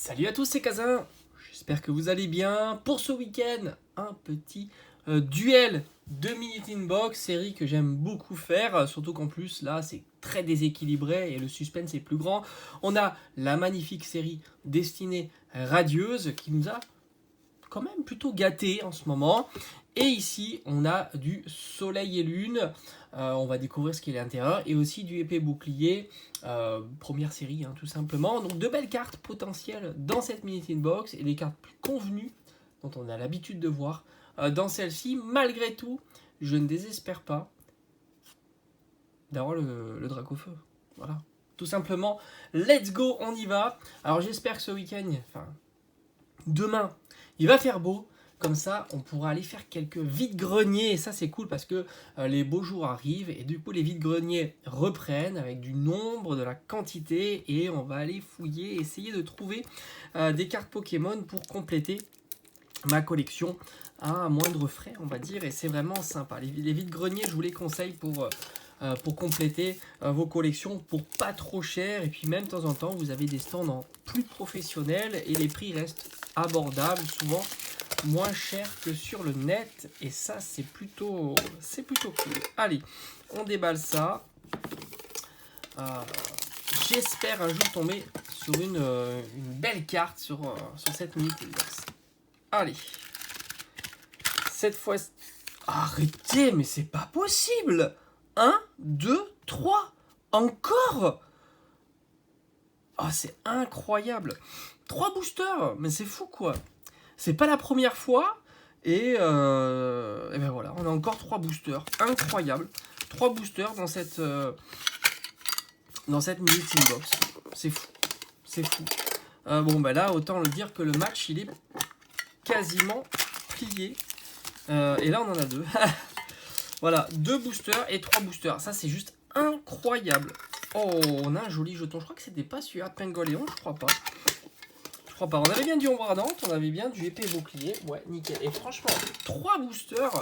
Salut à tous, c'est Kazin. J'espère que vous allez bien. Pour ce week-end, un petit duel de Minute Inbox, série que j'aime beaucoup faire, surtout qu'en plus là c'est très déséquilibré et le suspense est plus grand. On a la magnifique série Destinée radieuse qui nous a quand même plutôt gâté en ce moment. Et ici, on a du Soleil et Lune. On va découvrir ce qu'il est à l'intérieur. Et aussi du épée bouclier. Première série, tout simplement. Donc, de belles cartes potentielles dans cette Minute Inbox. Et des cartes plus convenues, dont on a l'habitude de voir dans celle-ci. Malgré tout, je ne désespère pas d'avoir le Dracofeu. Voilà. Tout simplement, let's go, on y va. Alors, j'espère que ce week-end, demain, il va faire beau. Comme ça, on pourra aller faire quelques vides-greniers. Et ça, c'est cool parce que les beaux jours arrivent. Et du coup, les vides-greniers reprennent avec du nombre, de la quantité. Et on va aller fouiller, essayer de trouver des cartes Pokémon pour compléter ma collection à moindre frais, on va dire. Et c'est vraiment sympa. Les vides-greniers, je vous les conseille pour compléter vos collections pour pas trop cher. Et puis même de temps en temps, vous avez des stands en plus professionnels. Et les prix restent abordables, souvent moins cher que sur le net, et ça c'est plutôt cool. Allez, on déballe ça. J'espère un jour tomber sur une belle carte sur cette Minute Inbox. Allez, cette fois, arrêtez, mais c'est pas possible. 1, 2, 3, encore. Ah, c'est incroyable. 3 boosters, mais c'est fou quoi. C'est pas la première fois. Et ben voilà, on a encore 3 boosters. Incroyable. 3 boosters dans cette Minute Inbox. C'est fou. C'est fou. Bon, ben là, autant le dire que le match, il est quasiment plié. Et là, on en a 2. Voilà, 2 boosters et 3 boosters. Ça, c'est juste incroyable. Oh, on a un joli jeton. Je crois que c'était pas celui-là de Pingoléon, je crois pas. On avait bien du ombre ardente, on avait bien du épée bouclier, ouais, nickel. Et franchement, 3 boosters,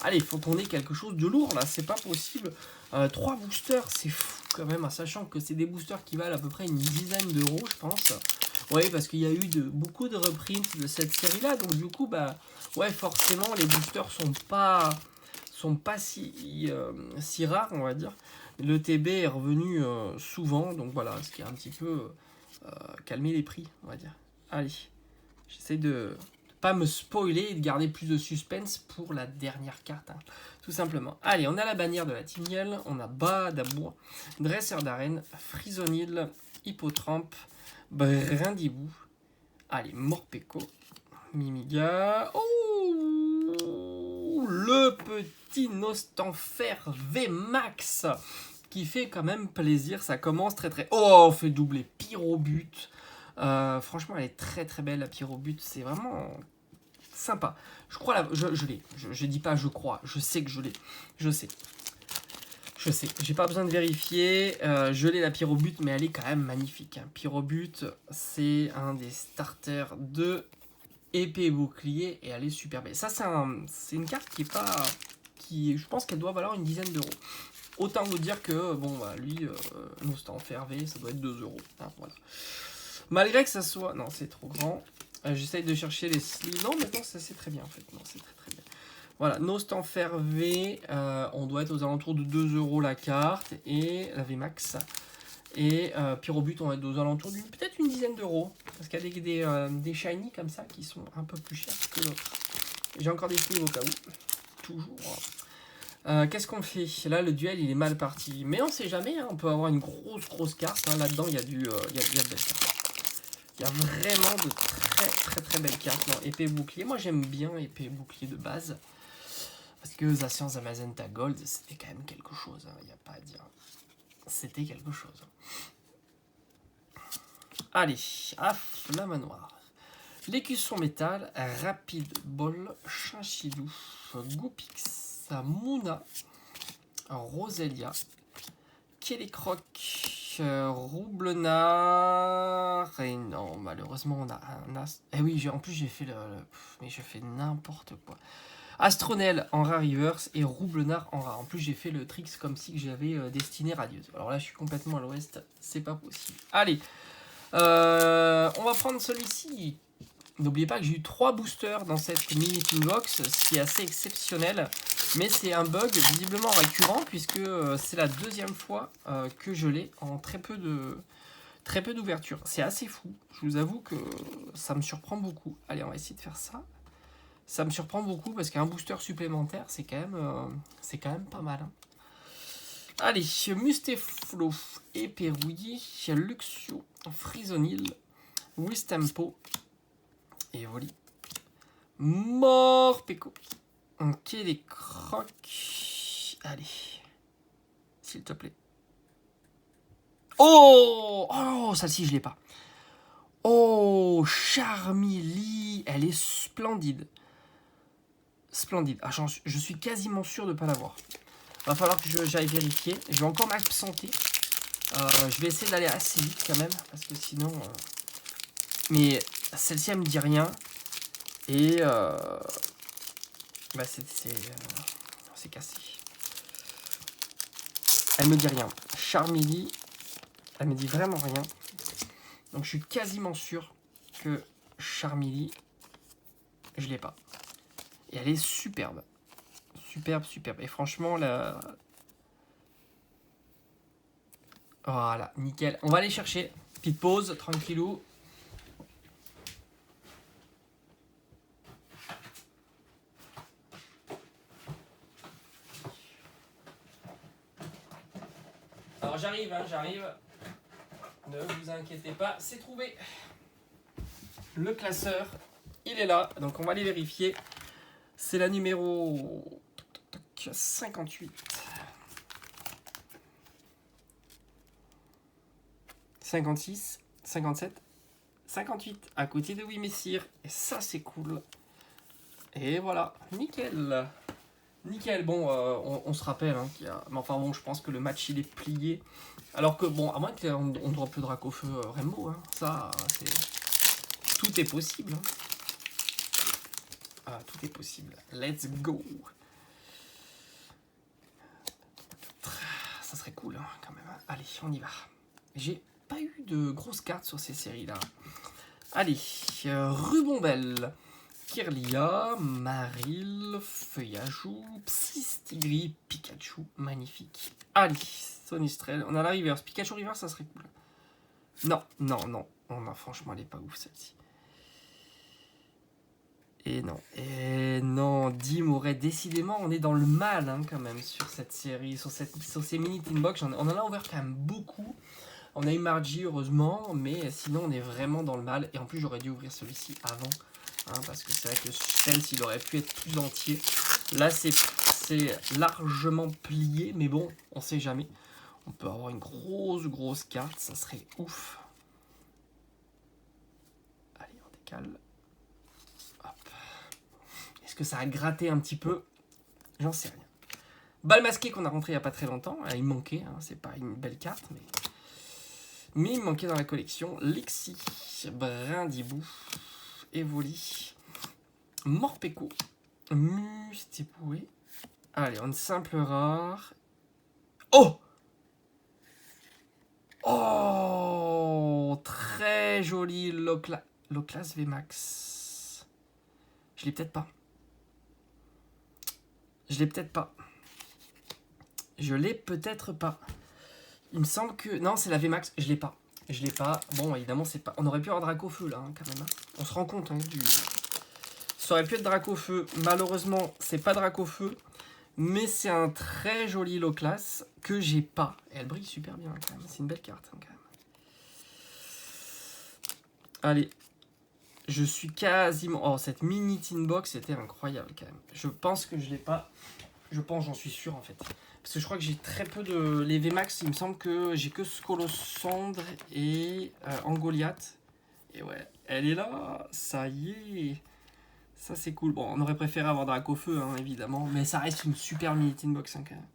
allez, il faut qu'on ait quelque chose de lourd là, c'est pas possible. 3 boosters, c'est fou quand même, hein, sachant que c'est des boosters qui valent à peu près une dizaine d'euros, je pense. Ouais, parce qu'il y a eu beaucoup de reprints de cette série là, donc du coup, bah, ouais, forcément, les boosters sont pas si rares, on va dire. Le TB est revenu souvent, donc voilà, ce qui a un petit peu calmé les prix, on va dire. Allez, j'essaie de ne pas me spoiler et de garder plus de suspense pour la dernière carte, tout simplement. Allez, on a la bannière de la Timiel, on a Badabour, Dresseur d'arène, Frisonil, Hippotrampe, Brindibou, allez, Morpeko, Mimiga, oh, le petit Nostanfer VMAX qui fait quand même plaisir, ça commence très très... Oh, on fait doubler Pyrobut. Franchement, elle est très très belle, la Pyrobut. C'est vraiment sympa. Je crois, je l'ai. Je dis pas je crois, je sais que je l'ai. Je sais. J'ai pas besoin de vérifier. Je l'ai, la Pyrobut, mais elle est quand même magnifique. Pyrobut, c'est un des starters de épée et bouclier et elle est super belle. Ça, c'est une carte qui est pas... je pense qu'elle doit valoir une dizaine d'euros. Autant vous dire que, bon, bah, lui, Nostanfer V, ça doit être 2 euros. Voilà. Malgré que ça soit... Non, c'est trop grand. J'essaye de chercher les sleeves. Non, maintenant, ça c'est très bien, en fait. Non, c'est très très bien. Voilà, Nostanfer V, on doit être aux alentours de 2 euros la carte. Et la VMAX. Et Pyrobut, on va être aux alentours d'une peut-être une dizaine d'euros. Parce qu'il y a des shiny comme ça qui sont un peu plus chers que d'autres. J'ai encore des sleeves au cas où. Toujours. Qu'est-ce qu'on fait? Là, le duel, il est mal parti. Mais on sait jamais, on peut avoir une grosse carte. Là-dedans, il y a de belles cartes. Il y a vraiment de très belles cartes. Non, épée bouclier, moi j'aime bien épée bouclier de base. Parce que Zacian Zamazenta Gold, c'était quand même quelque chose. Il n'y a pas à dire. C'était quelque chose. Allez, Flamme Noire. L'écusson métal, Rapide Ball, Chinchidou, Goupix, Mouna, Roselia, Kélécroc, Roublenard, et non, malheureusement on a un as. Eh oui, en plus j'ai fait mais je fais n'importe quoi. Astronel en rare reverse et Roublenard en rare. En plus j'ai fait le tricks comme si j'avais Destinée radieuse. Alors là je suis complètement à l'ouest, c'est pas possible. Allez, On va prendre celui-ci. N'oubliez pas que j'ai eu 3 boosters dans cette mini Team Box, ce qui est assez exceptionnel. Mais c'est un bug visiblement récurrent puisque c'est la deuxième fois que je l'ai en très peu d'ouverture. C'est assez fou. Je vous avoue que ça me surprend beaucoup. Allez, on va essayer de faire ça. Ça me surprend beaucoup parce qu'un booster supplémentaire, c'est quand même pas mal. Hein. Allez, Musteflo, Éperouillé, Luxio, Frisonil, Wistempo et Voli. Morpeko. Ok, les crocs. Allez. S'il te plaît. Oh, celle-ci, je l'ai pas. Oh, Charmilly. Elle est splendide. Splendide. Ah, je suis quasiment sûr de ne pas l'avoir. Va falloir que j'aille vérifier. Je vais encore m'absenter. Je vais essayer d'aller assez vite quand même. Parce que sinon... Mais celle-ci, elle me dit rien. Et... Bah, c'est cassé. Elle me dit rien. Charmilly, elle me dit vraiment rien. Donc je suis quasiment sûr que Charmilly, je l'ai pas. Et elle est superbe. Superbe, superbe. Et franchement, là... Voilà, nickel. On va aller chercher. Petite pause, tranquillou. Alors j'arrive, hein, j'arrive. Ne vous inquiétez pas, c'est trouvé. Le classeur, il est là. Donc on va aller vérifier. C'est la numéro 58. 56, 57, 58. À côté de Oui Messire. Et ça, c'est cool. Et voilà, nickel. Nickel, bon, on se rappelle hein, qu'il y a... Mais enfin bon, je pense que le match, il est plié. Alors que, bon, à moins qu'on drop le Dracofeu Rainbow, hein, ça, c'est... Tout est possible. Hein. Ah, tout est possible. Let's go. Ça serait cool, hein, quand même. Allez, on y va. J'ai pas eu de grosses cartes sur ces séries-là. Allez, Rubombelle. Kirlia, Maril, Feuillajou, Psystigri, Pikachu, magnifique. Allez, Sonistrel, on a la reverse. Pikachu reverse, ça serait cool. Non, non, non. Oh, non, franchement, elle est pas ouf celle-ci. Et non, Dim aurait décidément, on est dans le mal hein, quand même sur cette série, sur ces mini Team Box. On en a ouvert quand même beaucoup. On a eu Margie, heureusement, mais sinon on est vraiment dans le mal. Et en plus, j'aurais dû ouvrir celui-ci avant. Hein, parce que c'est vrai que le suspense il aurait pu être plus entier. Là c'est largement plié, mais bon, on sait jamais. On peut avoir une grosse carte, ça serait ouf. Allez, on décale. Hop. Est-ce que ça a gratté un petit peu? J'en sais rien. Balle masquée qu'on a rentré il n'y a pas très longtemps. Il manquait, hein, c'est pas une belle carte, mais il manquait dans la collection. Lexi, Brindibou. Evoli, Morpeko, Mustepoué. Allez, on simple rare. Oh! Oh! Très joli Loclas VMAX. Je l'ai peut-être pas. Je l'ai peut-être pas. Je l'ai peut-être pas. Il me semble que... Non, c'est la VMAX. Je l'ai pas. Je l'ai pas. Bon, évidemment, c'est pas... On aurait pu avoir Dracofeu, là, hein, quand même. Hein. On se rend compte, hein, du... Ça aurait pu être Dracofeu. Malheureusement, c'est pas Dracofeu. Mais c'est un très joli Loclas que j'ai pas. Et elle brille super bien, quand même. C'est une belle carte, hein, quand même. Allez. Je suis quasiment... Oh, cette mini Tin Box, c'était incroyable, quand même. Je pense que je l'ai pas. Je pense, j'en suis sûr, en fait. Parce que je crois que j'ai très peu de... Les VMAX, il me semble que j'ai que Scolosandre et Angoliath. Et ouais, elle est là. Ça y est. Ça, c'est cool. Bon, on aurait préféré avoir Dracofeu, hein, évidemment. Mais ça reste une super mini Tin Box, hein, quand même.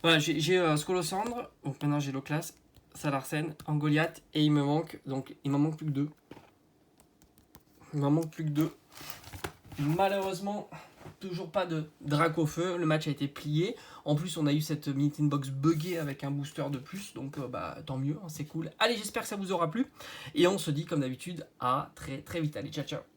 Voilà, j'ai Scolosandre. Donc maintenant, j'ai Loclas, Salarsen, Angoliath. Et il me manque... Donc, il m'en manque plus que 2. Il m'en manque plus que 2. Malheureusement... toujours pas de Drac au feu, le match a été plié. En plus, on a eu cette Minute in Box buggée avec un booster de plus, donc tant mieux, hein, c'est cool. Allez, j'espère que ça vous aura plu. Et on se dit comme d'habitude à très très vite. Allez, ciao ciao.